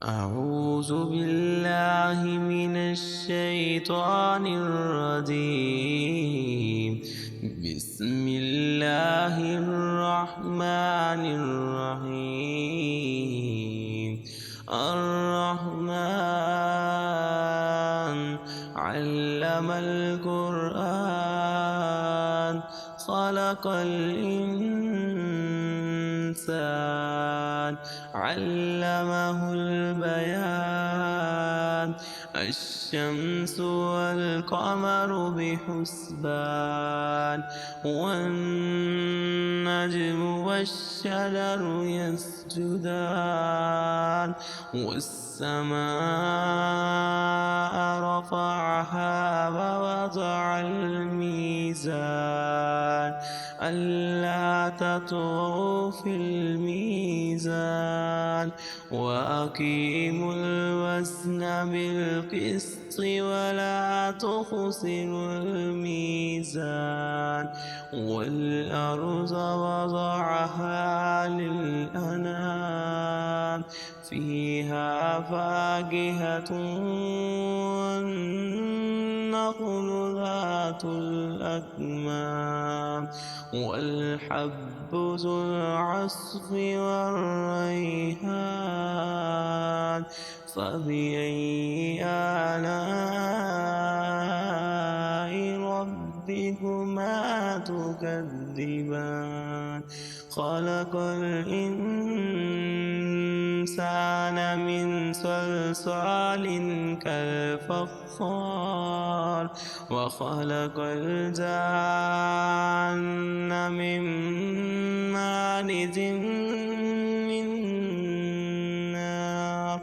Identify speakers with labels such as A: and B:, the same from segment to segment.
A: أعوذ بالله من الشيطان الرجيم. بسم الله الرحمن الرحيم. الرحمن علم القرآن خلق الإنسان علمه البيان. الشمس والقمر بحسبان والنجم والشجر يسجدان والسماء رفعها ووضع الميزان ألا تطغوا في الميزان وأقيموا الوزن بالقسط ولا تخسروا الميزان والأرض وضعها للأنام فيها فاكهة والنخل ذات الأكمام والحب ذو العصف والريحان. فبأي آلاء ربكما تكذبان؟ خلق الإنسان من صلصال كالفخار وخلق الجن من مارج من نار.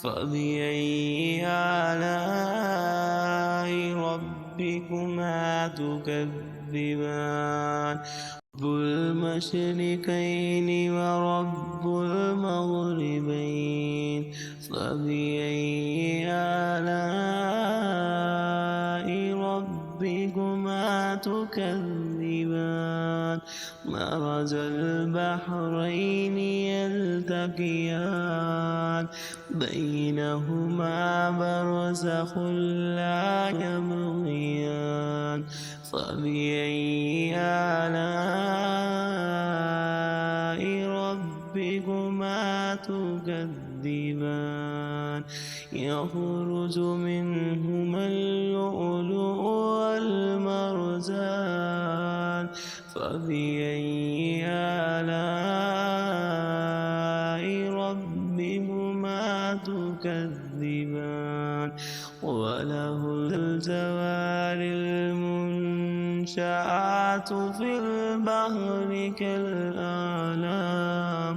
A: فبأي آلاء ربكما تكذبان؟ رب المشرقين ورب المغربين. فبأي آلاء ربكما تكذبان؟ مرج البحرين يلتقيان بينهما برزخ لا يبغيان. فبأي آلاء ربكما تكذبان؟ يخرج منهما اللؤلؤ والمرجان. فبأي آلاء ربكما تكذبان؟ وله الجوار المنشآت في البحر كالأعلام.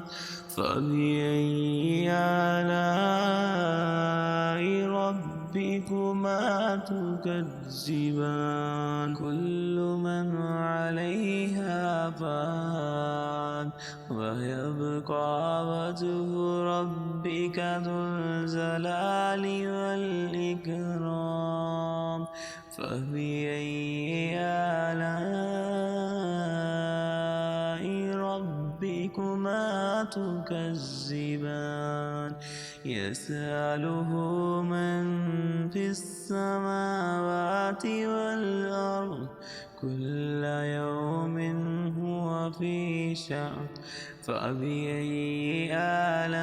A: فبأي آلاء ربكما تكذبان؟ كل من عليها فان ويبقى وجه ربك ذو الجلال والإكرام. فبأي آلاء ربكما تكذبان؟ يسأله من في السماوات والأرض كل يوم هو في شأن. فبأي آلاء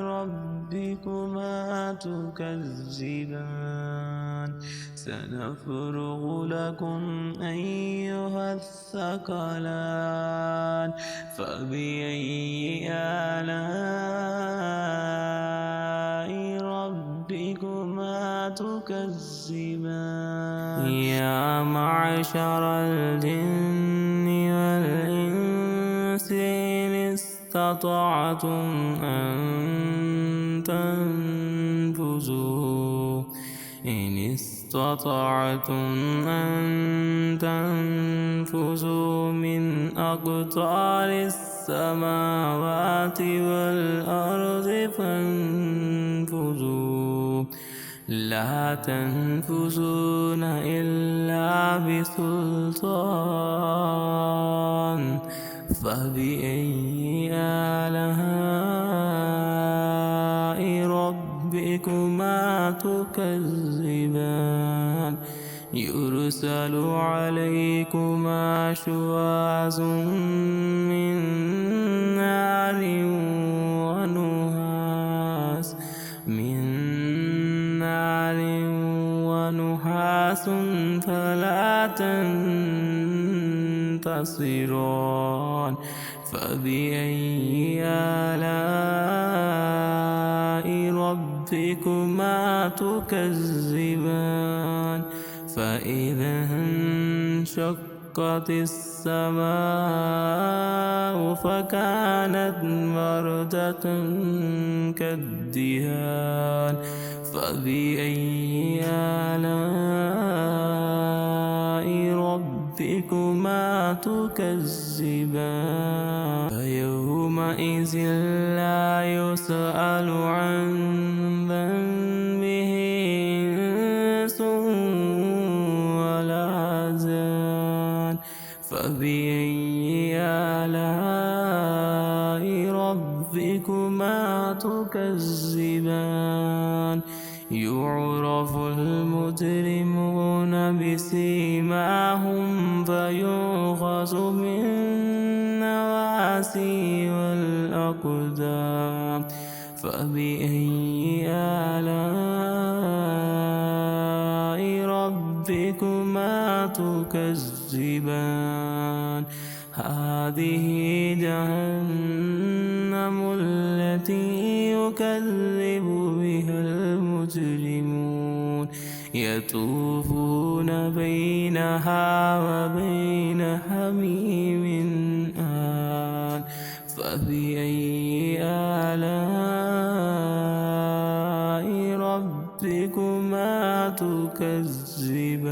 A: ربكما تكذبان؟ سنفرغ لكم أيها الثقلان. فبأي آلاء ربكما تكذبان؟ يا معشر الجن والإنس إن استطعتم أن تنفذوا من أقطار السماوات والأرض فانفذوا لا تنفذون إلا بسلطان. فبأي آلاء ربكما تكذبان يرسل عليكما شواظ من نار ونحاس فلا تنتصران فبأي آلاء ربكما تكذبان فإذا انشقت السماء فكانت وردة كالدهان فبأي آلاء ربكما تكذبان فيومئذ لا يسأل عن ذنبه إنس ولا جان فبأي آلاء ربكما تكذبان يعرف المجرمون بسيماهم فيؤخذ بالنواصي والأقدام فبأي آلاء ربكما تكذبان هذه جهنم التي يكذب بها المجرمون يطوفون بينها وبين حميم آن فبأي آلاء ربكما تكذبان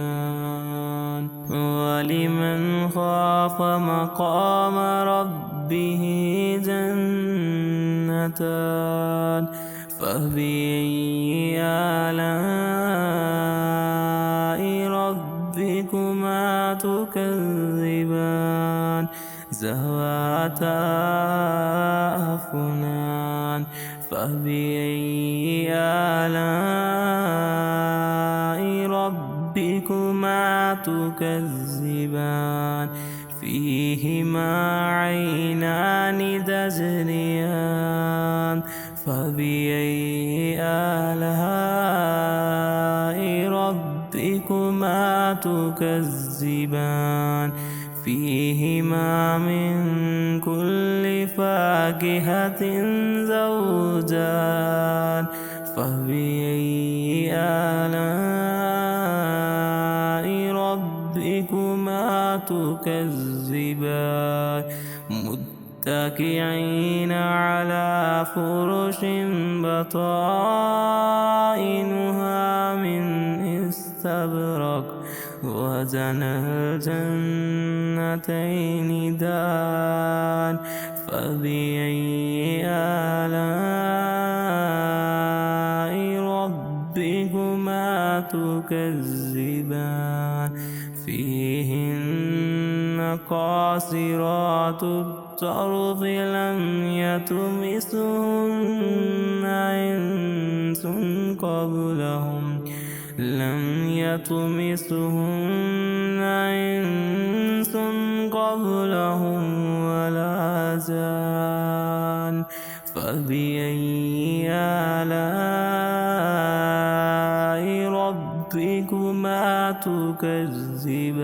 A: ولمن خاف مقام ربه جنتان فبأي آلاء ربكما تكذبان ذواتا أفنان فبأي آلاء ربكما تكذبان فيهما عينان تجريان فبأي آلاء ربكما تكذبان فيهما من كل فاكهة زوجان فبأي آلاء ربكما تكذبان متكئين على فرش بطائنها من استبرق وجنى الجنتين دان فبأي آلاء ربكما تكذبان فيهن قاصرات الطرف لم يطمثهن إنس قبلهم ولا جان فبأي آلاء ربكما تكذبان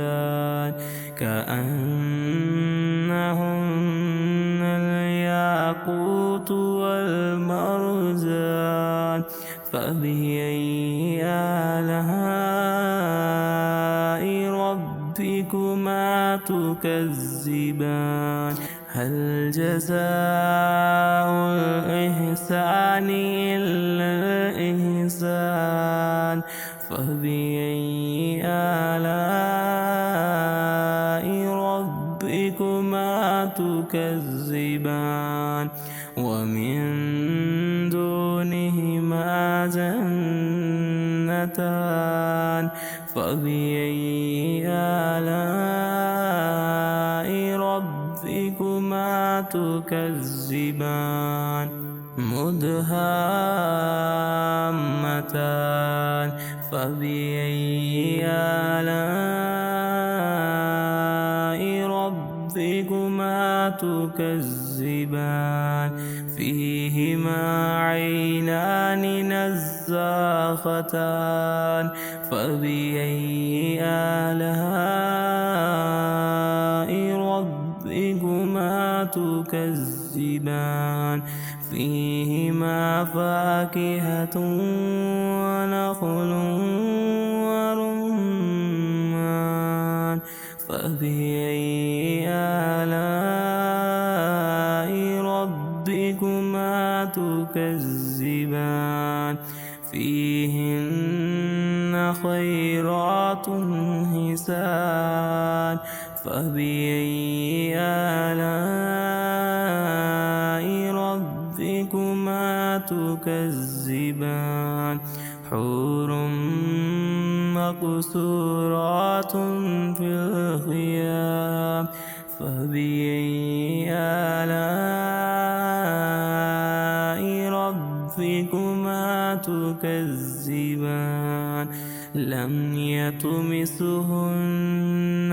A: كأنهن الياقوت والمرجان فبأي آلاء ربكما تكذبان هل جزاء الإحسان إلا الإحسان فبأي آلاء ربكما تكذبان ومن دونهما جنتان فبأي آلاء ربكما تكذبان مدهامتان نعمتان فبأي آلاء ربكما تكذبان فيهما عينان نزاختان فبأي آلاء ربكما تكذبان فيهما فاكهة ونخل ورمان فبأي آلاء ربكما تكذبان فيهن خيرات حسان فبأي آلاء ربكما تكذبان حور مقصورات في الخيام فبأي آلاء ربكما تكذبان لم يطمثهن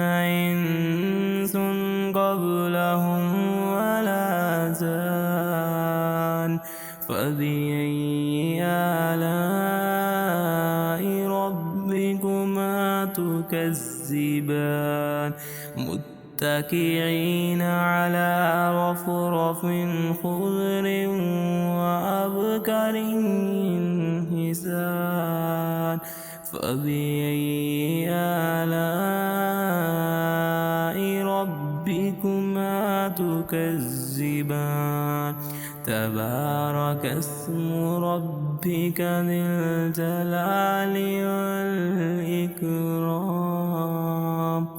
A: إنس قبلهم ولا جان فبأي آلاء ربكما تكذبان متكئين على رفرف خضر وأبكر حسان فبأي آلاء ربكما تكذبان تبارك اسم ربك ذي الجلال والإكرام